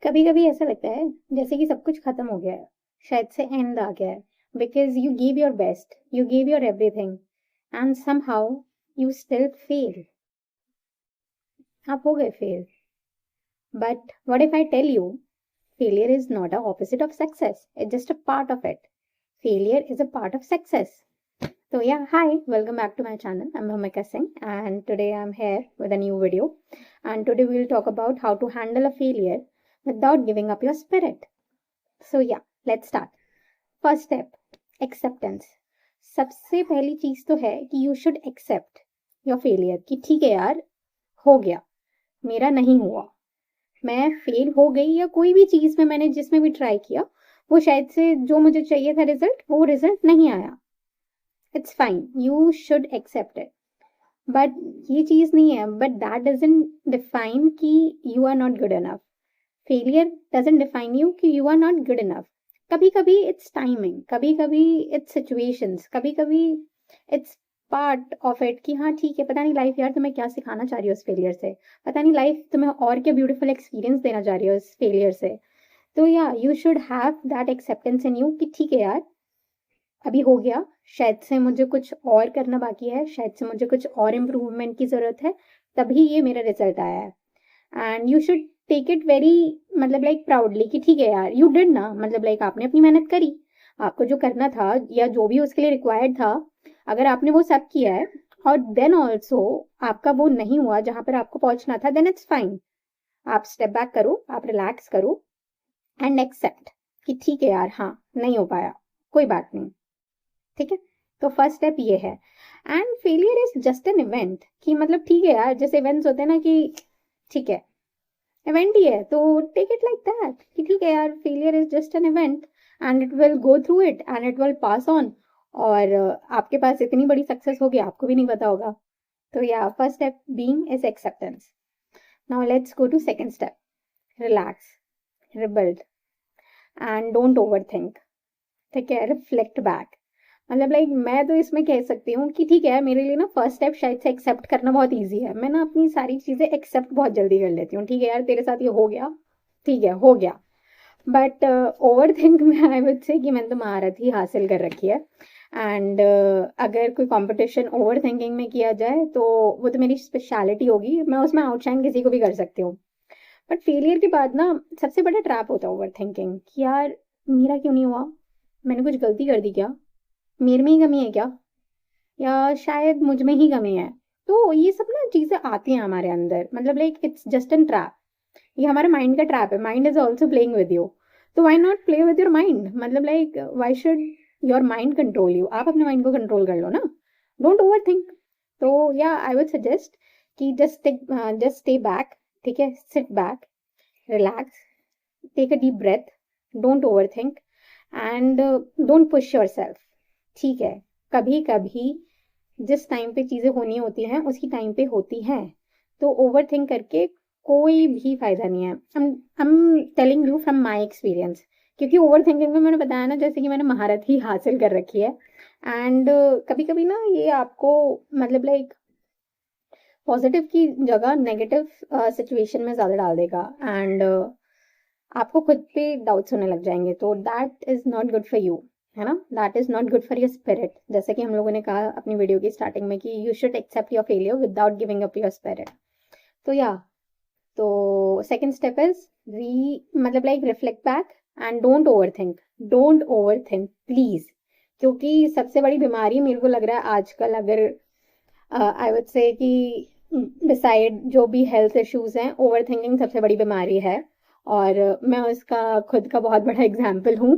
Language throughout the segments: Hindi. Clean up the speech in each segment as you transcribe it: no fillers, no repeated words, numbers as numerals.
कभी कभी ऐसा लगता है जैसे कि सब कुछ खत्म हो गया है, शायद से एंड आ गया है, because you give your best, you give your everything, and somehow you still fail. आप हो गए fail. But what if I tell you, failure is not a opposite of success, it's just a part of it. Failure is a part of success. So yeah, hi, welcome back to my channel. I'm Bhumika Singh, and today I'm here with a new video. And today we'll talk about how to handle a failure without giving up your spirit. So yeah, let's start. First step, acceptance. सबसे पहली चीज तो है कि you should accept your failure, कि ठीक है यार, हो गया, मेरा नहीं हुआ, मैं फेल हो गई, या कोई भी चीज में मैंने जिसमें भी ट्राई किया वो शायद से जो मुझे चाहिए था रिजल्ट, वो रिजल्ट नहीं आया। It's fine, you should accept it. But ये चीज नहीं है, बट दैट डजंट डिफाइन कि you are not good enough. Failure doesn't define you कि you are not good enough. कभी कभी इट्स टाइमिंग, कभी कभी इट्स सिचुएशंस, कभी कभी इट्स पार्ट ऑफ इट कि हाँ ठीक है, पता नहीं लाइफ यार तुम्हें क्या सिखाना चाह रही हो उस फेलियर से, पता नहीं लाइफ तुम्हें और क्या ब्यूटीफुल एक्सपीरियंस देना चाह रही है उस फेलियर से। तो या you should have that acceptance in you कि ठीक है यार, अभी हो गया, शायद से मुझे कुछ और करना बाकी है, शायद से मुझे कुछ और इम्प्रूवमेंट की ज़रूरत है, तभी ये मेरा रिजल्ट आया है। And you should take it very, मतलब लाइक प्राउडली, कि ठीक है यार, यू डिड ना, मतलब लाइक आपने अपनी मेहनत करी, आपको जो करना था या जो भी उसके लिए रिक्वायर्ड था, अगर आपने वो सब किया है और देन ऑल्सो आपका वो नहीं हुआ जहां पर आपको पहुंचना था, देन इट्स फाइन। आप स्टेप बैक करो, आप रिलैक्स करो एंड एक्सेप्ट कि ठीक है यार, हाँ नहीं हो पाया, कोई बात नहीं, ठीक है। तो फर्स्ट स्टेप ये है। And failure is just an event, कि मतलब ठीक है यार, जैसे इवेंट्स होते हैं ना, कि ठीक है इवेंट ही है, तो टेक इट लाइक दैट कि ठीक है यार, failure is just an event and it will go through it and it will pass on. और आपके पास इतनी बड़ी सक्सेस होगी, आपको भी नहीं पता होगा। तो yeah first step being is acceptance. Now let's go to second step, relax, rebuild and don't overthink. ठीक है, रिफ्लेक्ट बैक। मतलब लाइक मैं तो इसमें कह सकती हूँ कि ठीक है, मेरे लिए ना फर्स्ट स्टेप शायद से एक्सेप्ट करना बहुत इजी है। मैं ना अपनी सारी चीजें एक्सेप्ट बहुत जल्दी कर लेती हूँ। ठीक है यार, तेरे साथ ये हो गया, ठीक है हो गया। बट ओवर थिंक में आई वुड से कि मैंने तो महारत ही हासिल कर रखी है। एंड अगर कोई कंपटीशन ओवर थिंकिंग में किया जाए तो वो तो मेरी स्पेशलिटी होगी, मैं उसमें आउटशाइन किसी को भी कर सकती हूँ। बट फेलियर के बाद ना सबसे बड़ा ट्रैप होता है ओवर थिंकिंग, कि यार मेरा क्यों नहीं हुआ, मैंने कुछ गलती कर दी क्या, मेरे में ही कमी है क्या, या शायद मुझ में ही कमी है। तो ये सब ना चीजें आती हैं हमारे अंदर, मतलब like it's just an trap. ये हमारे माइंड का ट्रैप है, mind is also playing with you. तो why not play with your mind, मतलब like why should your mind control you. आप अपने माइंड को कंट्रोल कर लो ना, डोंट ओवर थिंक। तो या आई वुड सजेस्ट कि जस्ट स्टे बैक, ठीक है, sit back, relax, take a deep breath, don't overthink and don't push yourself. ठीक है, कभी कभी जिस टाइम पे चीजें होनी होती हैं उसी टाइम पे होती हैं। तो ओवर थिंक करके कोई भी फायदा नहीं है। I'm telling you from my experience, क्योंकि ओवर थिंकिंग में मैंने बताया ना, जैसे कि मैंने महारत ही हासिल कर रखी है। एंड कभी कभी ना ये आपको, मतलब लाइक पॉजिटिव की जगह नेगेटिव सिचुएशन में ज्यादा डाल देगा। एंड आपको खुद पे डाउट्स होने लग जाएंगे, तो that is not good for you, है ना, that is not good for your spirit. जैसे कि हम लोगों ने कहा अपनी वीडियो की स्टार्टिंग में कि you should accept your failure without giving up your spirit. तो या, तो सेकंड स्टेप इज री, मतलब like reflect back and don't overthink, don't overthink please. क्योंकि सबसे बड़ी बीमारी मेरे को लग रहा है आजकल, अगर आई वुड से कि बिसाइड जो भी हेल्थ इश्यूज हैं, ओवर थिंकिंग सबसे बड़ी बीमारी है। और मैं उसका खुद का बहुत बड़ा एग्जाम्पल हूँ।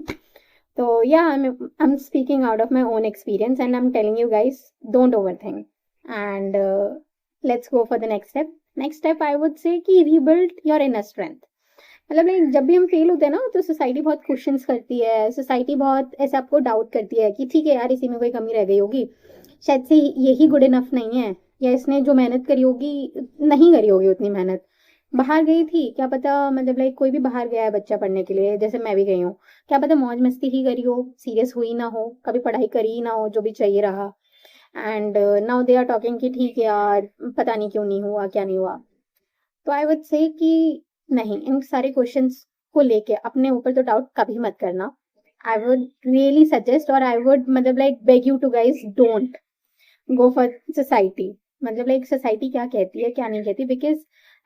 तो yeah I am speaking out of my own experience and I am telling you guys, don't overthink and let's go for the next step. Next step I would say कि रीबिल्ड योर इनर स्ट्रेंथ। मतलब लाइक जब भी हम फेल होते हैं ना, तो सोसाइटी बहुत क्वेश्चंस करती है, सोसाइटी बहुत ऐसे आपको डाउट करती है कि ठीक है यार, इसी में कोई कमी रह गई होगी, शायद से यही गुड इनफ नहीं है, या इसने जो मेहनत करी होगी नहीं करी होगी उतनी मेहनत, बाहर गई थी क्या पता, मतलब लाइक कोई भी बाहर गया है बच्चा पढ़ने के लिए, जैसे मैं भी गई हूँ, क्या पता मौज मस्ती ही करी हो, सीरियस हुई ना हो, कभी पढ़ाई करी ही ना हो जो भी चाहिए रहा। And now they are talking कि ठीक है यार, पता नहीं क्यों नहीं हुआ, क्या नहीं हुआ। तो आई वुड से कि नहीं, इन सारे क्वेश्चंस को लेके अपने ऊपर तो डाउट कभी मत करना. आई वुड रियली सजेस्ट और आई वुड मतलब like beg you to guys don't go for society. मतलब लाइक सोसाइटी क्या कहती है क्या नहीं कहती, बिकॉज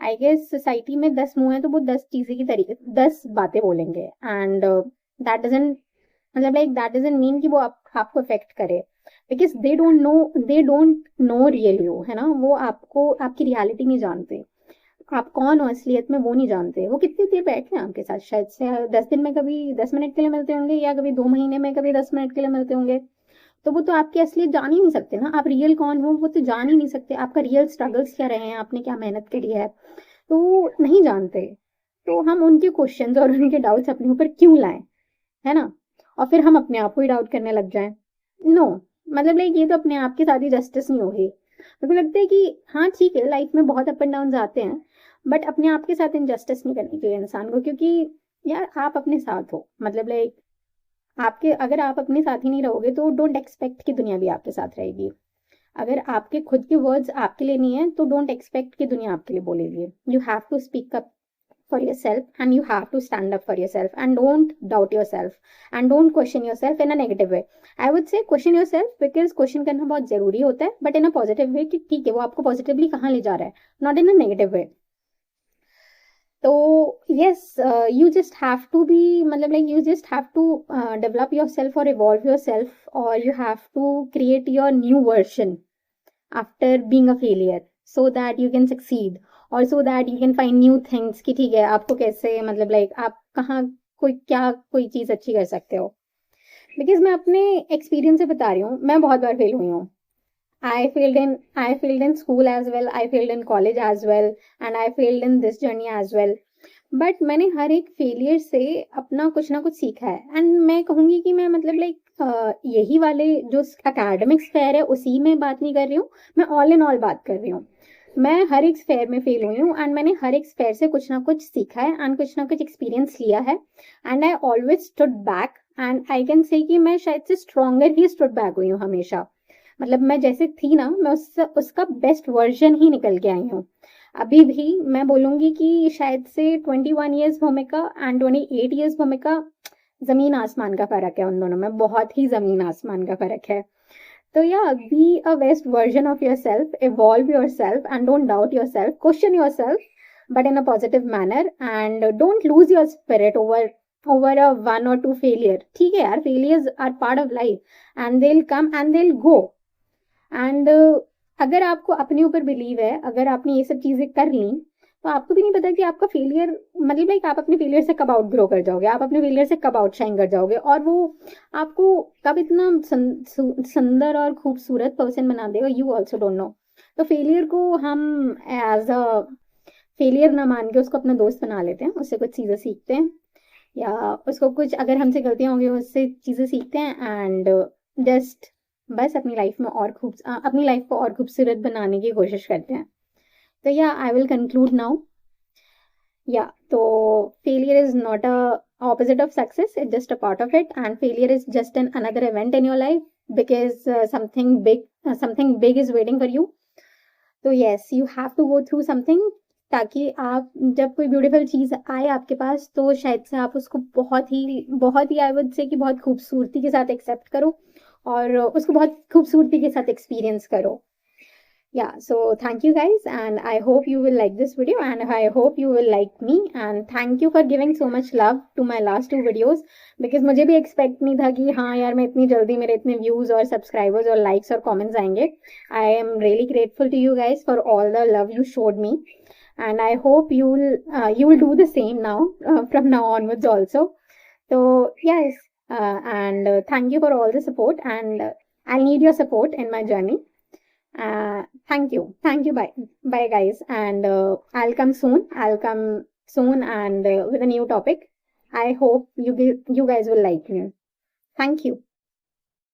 आई गेस सोसाइटी में 10 मुंह है तो वो 10 चीजें की तरीके 10 बातें बोलेंगे. एंड दैट डजंट मतलब लाइक दैट डजंट मीन कि वो आपको अफेक्ट करे, because they don't know real you, है ना. वो आपको आपकी रियलिटी नहीं जानते, आप कौन हो असलियत में वो नहीं जानते. वो कितनी देर बैठे हैं आपके साथ, शायद से 10 दिन में कभी 10 मिनट के लिए मिलते होंगे, या कभी 2 महीने में कभी 10 मिनट के लिए मिलते होंगे. तो वो तो आपकी असलियत जान ही नहीं सकते ना, आप रियल कौन हो वो तो जान ही नहीं सकते. आपका रियल स्ट्रगल्स क्या रहे हैं, आपने क्या मेहनत करी है, तो नहीं जानते. तो हम उनके क्वेश्चंस और उनके डाउट्स अपने ऊपर क्यों लाएं, है ना. और फिर हम अपने आप को ही डाउट करने लग जाएं. नो, मतलब लाइक ये तो अपने आप के साथ ही जस्टिस नहीं होगी. मेरे को लगता है कि हाँ ठीक है, लाइफ में बहुत अप एंड डाउन आते हैं, बट अपने आप के साथ इनजस्टिस नहीं करनी चाहिए इंसान को. क्योंकि यार आप अपने साथ हो, मतलब लाइक आपके अगर आप अपने साथ ही नहीं रहोगे तो डोंट एक्सपेक्ट कि दुनिया भी आपके साथ रहेगी. अगर आपके खुद के वर्ड्स आपके लिए नहीं है तो डोंट एक्सपेक्ट कि दुनिया आपके लिए बोलेगी. You have to speak up for yourself and you have to stand up for yourself and don't doubt yourself and don't question yourself in a negative way. I would say question yourself because question करना बहुत जरूरी होता है, but in a positive way कि ठीक है वो आपको positively कहाँ ले जा रहा है, not in a negative way. तो yes, you just have to be मतलब like you just have to develop yourself or evolve yourself or you have to create your new version after being a failure so that you can succeed or so that you can find new things कि ठीक है आपको कैसे मतलब लाइक आप कहाँ कोई चीज अच्छी कर सकते हो. बिकॉज मैं अपने एक्सपीरियंस से बता रही हूँ, मैं बहुत बार फेल हुई हूँ. I failed in school as well, I failed in college as well, and I failed in this journey as well. But मैंने हर एक फेलियर से अपना कुछ ना कुछ सीखा है. एंड मैं कहूँगी कि मैं मतलब लाइक यही वाले जो अकेडमिक्स फेयर है उसी में बात नहीं कर रही हूँ, मैं ऑल इन ऑल बात कर रही हूँ. मैं हर एक फेयर में फेल हुई हूँ एंड मैंने हर एक फेयर से कुछ ना कुछ सीखा है एंड कुछ ना कुछ एक्सपीरियंस लिया है. And I always stood back and I can say कि मैं शायद से स्ट्रॉन्गर ही स्टूड बैक हुई हूँ हमेशा. मतलब मैं जैसे थी ना, मैं उसका बेस्ट वर्जन ही निकल के आई हूँ. अभी भी मैं बोलूंगी कि शायद से 21 ईयर्स भूमिका एंड 28 ईयर्स भूमिका, जमीन आसमान का फर्क है उन दोनों में, बहुत ही जमीन आसमान का फर्क है. तो या be a best version of your self, evolve your self and don't doubt your self, question your self but in a positive manner and don't lose your spirit over a 1 or 2 failure. ठीक है यार, failures are part of life and they'll come and they'll go. And अगर आपको अपने ऊपर बिलीव है, अगर आपने ये सब चीजें कर ली, तो आपको भी नहीं पता कि आपका फेलियर मतलब लाइक आप अपने फेलियर से कब आउट ग्रो कर जाओगे, आप अपने फेलियर से कब आउट शाइन कर जाओगे, और वो आपको कब इतना सुंदर और खूबसूरत पर्सन बना देगा, यू ऑल्सो डोंट नो. तो फेलियर को हम एज अ फेलियर ना मान के उसको अपना दोस्त बना लेते हैं, उससे कुछ चीजें सीखते हैं, या उसको कुछ अगर हमसे गलतियां होंगी उससे चीजें सीखते हैं एंड जस्ट बस अपनी लाइफ को और खूबसूरत बनाने की कोशिश करते हैं. तो yeah I will conclude now. या तो failure is not a opposite of success, it's just a part of it, and failure is just another event in your life because something big is waiting for you. तो yes, you have to go through something ताकि आप जब कोई ब्यूटीफुल चीज आए आपके पास तो शायद से आप उसको बहुत ही आई वुड से कि बहुत खूबसूरती के साथ एक्सेप्ट करो और उसको बहुत खूबसूरती के साथ एक्सपीरियंस करो. Yeah, so thank you guys and I hope you will like this video and I hope you will like me and thank you for giving so much love to my last 2 videos because मुझे भी expect नहीं था कि हाँ यार मैं इतनी जल्दी मेरे इतने views और subscribers और likes और comments आएंगे. I am really grateful to you guys for all the love you showed me and I hope you will do the same now from now onwards also. So yes, and thank you for all the support and I'll need your support in my journey. Thank you, bye guys, and I'll come soon and with a new topic. I hope you guys will like me. Thank you.